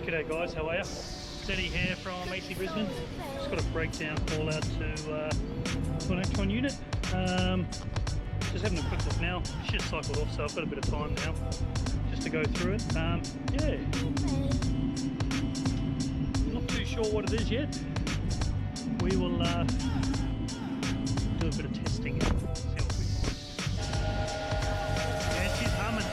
G'day guys, how are you? It's Eddie here from AC Brisbane. Just got a breakdown call out to an Electron unit. Just having a quick look now. Shit cycled off, so I've got a bit of time now just to go through it. Yeah, not too sure what it is yet. We will do a bit of testing. See what we find. Yeah, she's humming.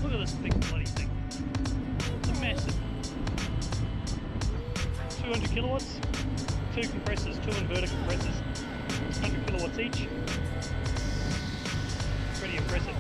Look at this big bloody thing. It's massive. 200 kilowatts, 2 compressors, 2 inverter compressors, 100 kilowatts each. Pretty impressive.